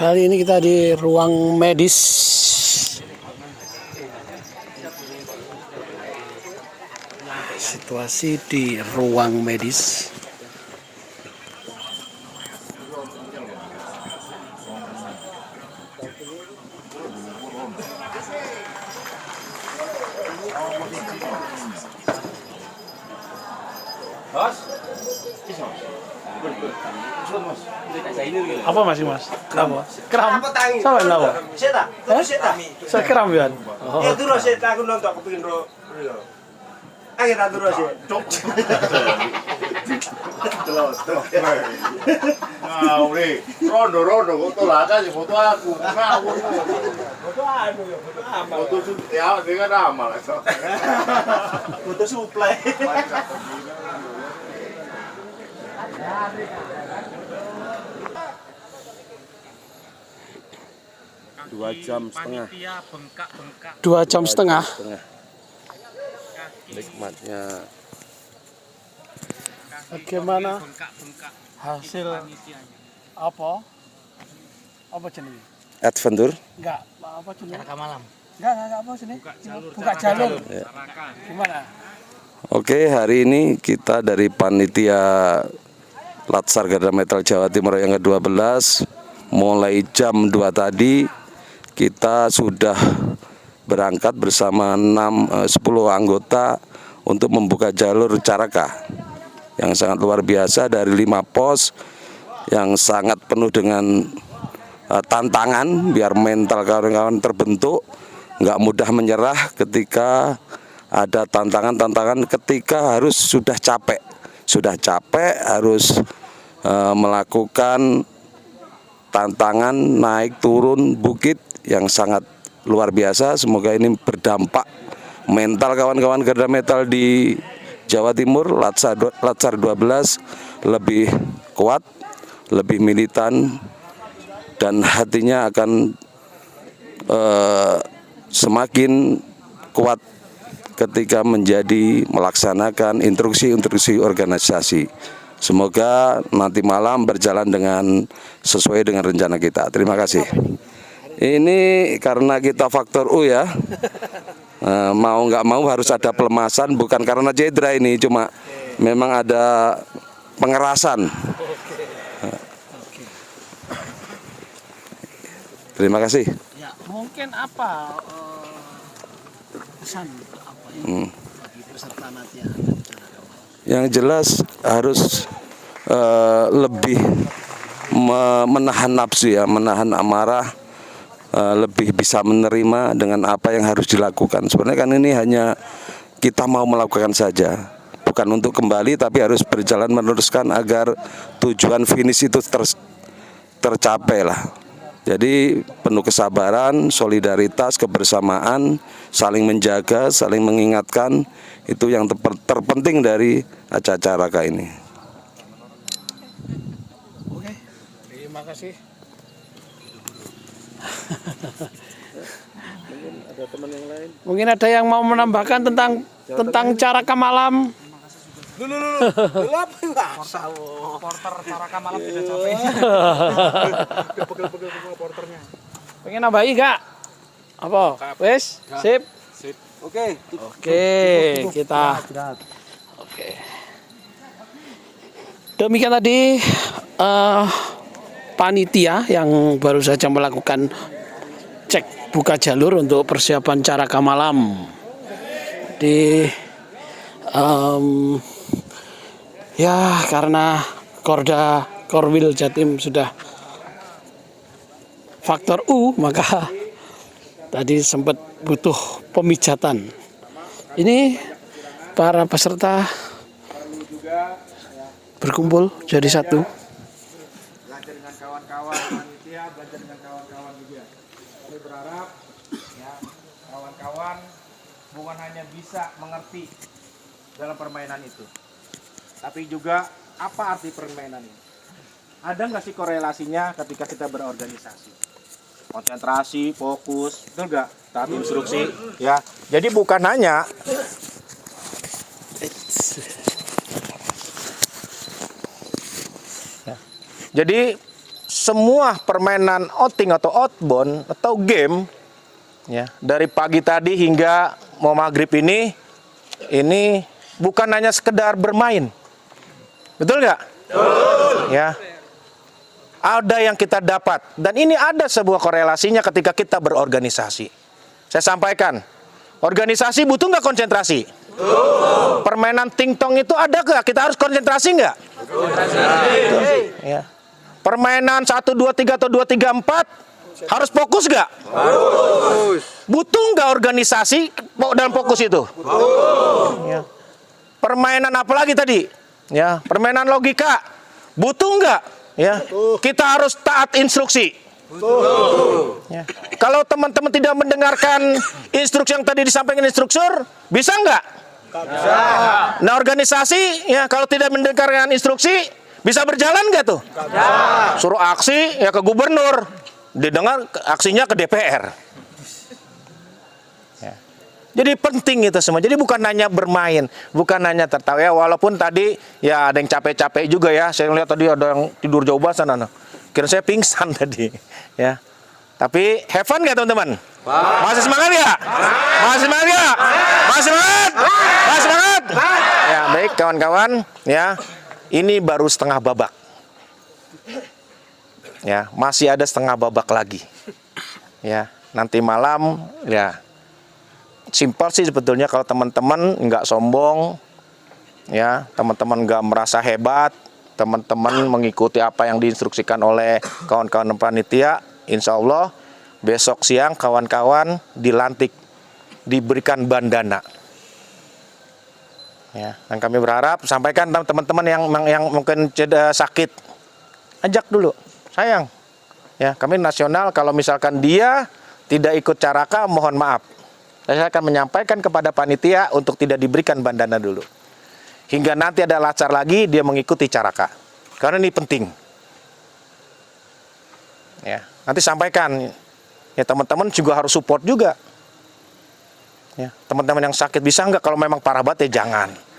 Kali ini kita di ruang medis. Situasi di ruang medis. Apa masih mas? Kram. Kram. Sampai lawa. Seta. Saya kram ya. Ya dulu seta aku nonton aku pengen ro. Ayo tak dulu sih. Ah, uri, rondo kok tolak aja foto aku. Foto ya dengan amal. Foto suplai. Dua jam setengah. 2 jam setengah. Nikmatnya. Bagaimana hasil apa? Apa jenis? Adventure. Enggak, apa jenis? Caraca Malam. Enggak apa jenis? Buka jalur. Ya. Gimana? Oke, hari ini kita dari panitia Latsar Garda Metal Jawa Timur yang ke-12 mulai jam 2 tadi kita sudah berangkat bersama 10 anggota untuk membuka jalur Caraca yang sangat luar biasa dari 5 pos yang sangat penuh dengan tantangan biar mental kawan-kawan terbentuk, nggak mudah menyerah ketika ada tantangan-tantangan, ketika harus sudah capek harus melakukan tantangan naik turun bukit yang sangat luar biasa. Semoga ini berdampak mental kawan-kawan Garda Metal di Jawa Timur Latsar 12 lebih kuat, lebih militan, dan hatinya akan semakin kuat ketika melaksanakan instruksi organisasi. Semoga nanti malam berjalan sesuai dengan rencana kita. Terima kasih. Ini karena kita faktor U ya. Mau nggak mau harus ada pelemasan, bukan karena cedera ini, cuma memang ada pengerasan. Terima kasih. Ya, mungkin apa pesan apa yang bagi peserta nanti yang akan dilaksanakan? Yang jelas harus lebih menahan nafsu ya, menahan amarah, lebih bisa menerima dengan apa yang harus dilakukan. Sebenarnya kan ini hanya kita mau melakukan saja, bukan untuk kembali, tapi harus berjalan meneruskan agar tujuan finish itu tercapai lah. Jadi penuh kesabaran, solidaritas, kebersamaan, saling menjaga, saling mengingatkan, itu yang terpenting dari acara Caraca ini. Oke, terima kasih. Ada teman yang lain? Mungkin ada yang mau menambahkan tentang Caraca Malam. Dulu apa enggak? Porter Caraca Malam tidak capek. Pegel-pegel semua porternya. Pengen nambahin enggak? Apa? Wes, sip. Oke. Kita. Oke. Demikian tadi panitia yang baru saja melakukan cek buka jalur untuk persiapan Caraca Malam di ya karena Korwil Jatim sudah faktor U, maka tadi sempat butuh pemijatan. Ini para peserta berkumpul jadi satu. Belajar dengan kawan-kawan panitia, belajar dengan kawan-kawan juga. Kami berharap ya kawan-kawan bukan hanya bisa mengerti dalam permainan itu, tapi juga apa arti permainan ini. Ada nggak sih korelasinya ketika kita berorganisasi? Konsentrasi, fokus, betul nggak? Taat instruksi, ya. Jadi bukan hanya semua permainan outing atau outbound atau game ya dari pagi tadi hingga mau maghrib ini bukan hanya sekedar bermain, betul nggak? Betul. Ya, ada yang kita dapat dan ini ada sebuah korelasinya ketika kita berorganisasi. Saya sampaikan, organisasi butuh nggak konsentrasi? Betul. Permainan tingtong itu ada nggak? Kita harus konsentrasi nggak? Ya. Permainan 1, 2, 3 atau 2, 3, 4 harus fokus nggak? Harus. Butuh nggak organisasi dalam fokus itu? Betul. Ya. Permainan apa lagi tadi? Ya, permainan logika. Butuh nggak? Ya. Betul. Kita harus taat instruksi. Betul. Ya. Kalau teman-teman tidak mendengarkan instruksi yang tadi disampaikan instruktur, bisa nggak? Bisa. Nah, organisasi ya kalau tidak mendengarkan instruksi bisa berjalan nggak tuh? Bisa. Suruh aksi ya ke gubernur, didengar aksinya ke DPR. Ya. Jadi penting itu semua. Jadi bukan hanya bermain, bukan hanya tertawa ya. Walaupun tadi ya ada yang capek-capek juga ya. Saya lihat tadi ada yang tidur jauh banget sana. Kira saya pingsan tadi. Ya. Tapi have fun nggak teman-teman? Masih semangat ya? Masih semangat ya? Masih semangat? Masih semangat? Ya baik kawan-kawan ya. Ini baru setengah babak. Ya, masih ada setengah babak lagi. Ya, nanti malam ya. Simpel sih sebetulnya kalau teman-teman nggak sombong, ya, teman-teman nggak merasa hebat, teman-teman mengikuti apa yang diinstruksikan oleh kawan-kawan panitia, insya Allah besok siang kawan-kawan dilantik, diberikan bandana. Ya, dan kami berharap sampaikan teman-teman yang mungkin sakit, ajak dulu, sayang. Ya, kami nasional kalau misalkan dia tidak ikut caraka, mohon maaf. Saya akan menyampaikan kepada panitia untuk tidak diberikan bandana dulu. Hingga nanti ada lacar lagi dia mengikuti caraka. Karena ini penting. Ya, nanti sampaikan. Ya, teman-teman juga harus support juga. Ya, teman-teman yang sakit bisa nggak? Kalau memang parah banget ya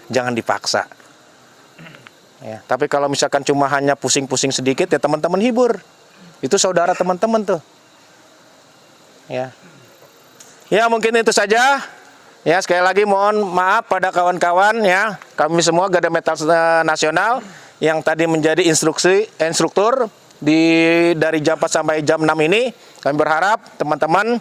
jangan dipaksa. Ya, tapi kalau misalkan cuma hanya pusing-pusing sedikit ya teman-teman hibur. Itu saudara teman-teman tuh. Ya. Ya mungkin itu saja. Ya sekali lagi mohon maaf pada kawan-kawan ya. Kami semua Garda Metal Nasional yang tadi menjadi instruktur dari jam 4 sampai jam 6 ini. Kami berharap teman-teman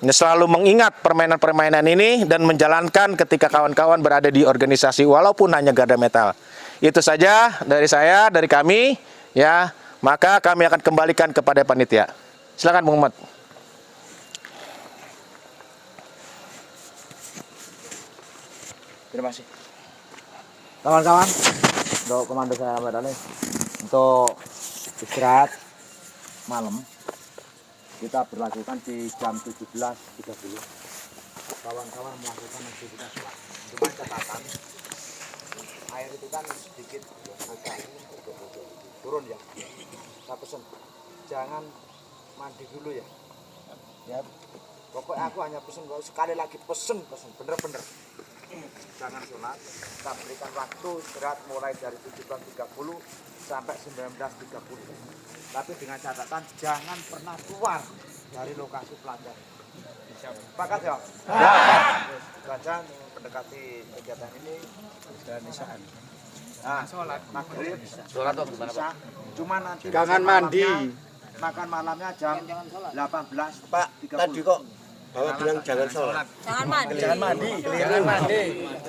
selalu mengingat permainan-permainan ini dan menjalankan ketika kawan-kawan berada di organisasi walaupun hanya Garda Metal. Itu saja dari saya, dari kami ya. Maka kami akan kembalikan kepada panitia. Silakan Bung Muhammad. Terima kasih. Kawan-kawan, untuk komando saya Mbak untuk istirahat malam kita berlakukan di jam 17.30. Kawan-kawan melakukan aktivitas sholat. Cuma catatan air itu kan sedikit agak turun ya. Saya pesen jangan mandi dulu ya. Ya. Pokoknya aku hanya pesen sekali lagi pesen bener-bener. Jangan sholat, kita berikan waktu istirahat mulai dari 17.30 sampai 19.30. Tapi dengan catatan jangan pernah keluar dari lokasi pelajar. Sepakat ya? Ya. Baca mendekati kegiatan ini dan isya'n. Nah, sholat maghrib, sholat waktu mana? Cuma nanti jangan mandi. Makan malamnya jam 18. Pak, tadi kok Bapak bilang jangan sholat. Jangan mandi. Jangan mandi. Jangan mandi.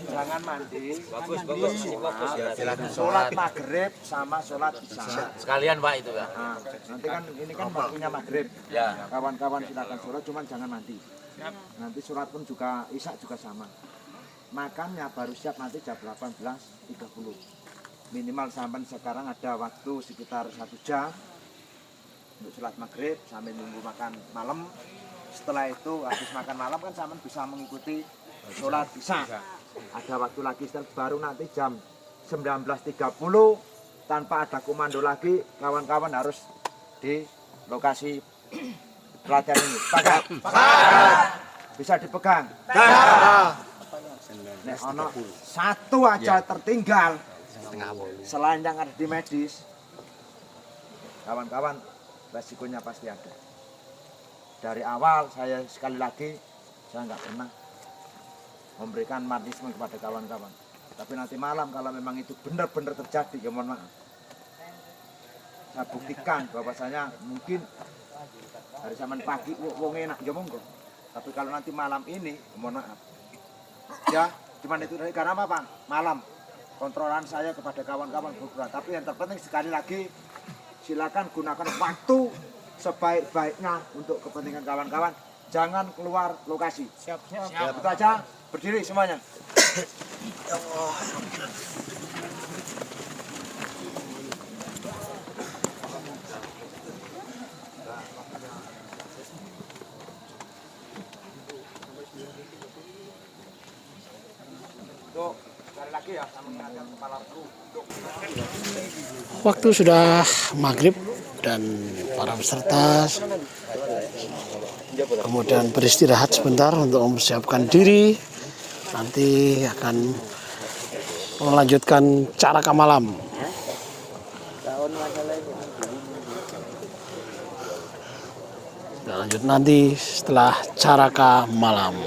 Jangan mandi. Bagus ya. Silakan Sholat maghrib sama sholat isya. Sekalian Pak itu ya. Nah, nanti kan ini kan waktunya maghrib. Ya. Kawan-kawan silakan sholat, cuman jangan mandi. Nanti sholat pun juga isya juga sama. Makannya baru siap nanti jam 18.30. Minimal sampai sekarang ada waktu sekitar 1 jam untuk sholat maghrib sambil nunggu makan malam. Setelah itu habis makan malam kan sama bisa mengikuti sholat isya. Ada waktu lagi baru nanti jam 19.30 tanpa ada komando lagi kawan-kawan harus di lokasi pelatihan ini. Pakai? Bisa dipegang? Nek ono satu aja tertinggal selain yang ada di medis, kawan-kawan resikonya pasti ada. Dari awal saya sekali lagi saya nggak pernah memberikan magnetisme kepada kawan-kawan. Tapi nanti malam kalau memang itu benar-benar terjadi, ya mohon maaf. Saya buktikan bahwasanya mungkin hari zaman pagi wong enak ya monggo. Tapi kalau nanti malam ini, mohon maaf. Ya, cuman itu dari karena apa? Malam. Kontrolan saya kepada kawan-kawan berkurang. Tapi yang terpenting sekali lagi, silakan gunakan waktu sebaik-baiknya untuk kepentingan kawan-kawan. Jangan keluar lokasi. Siap. Itu aja. Berdiri semuanya. Tuh, sekali lagi ya, saya mengingatkan kepala kru. Waktu sudah maghrib dan para peserta kemudian beristirahat sebentar untuk mempersiapkan diri. Nanti akan melanjutkan caraka malam. Kita lanjut nanti setelah caraka malam.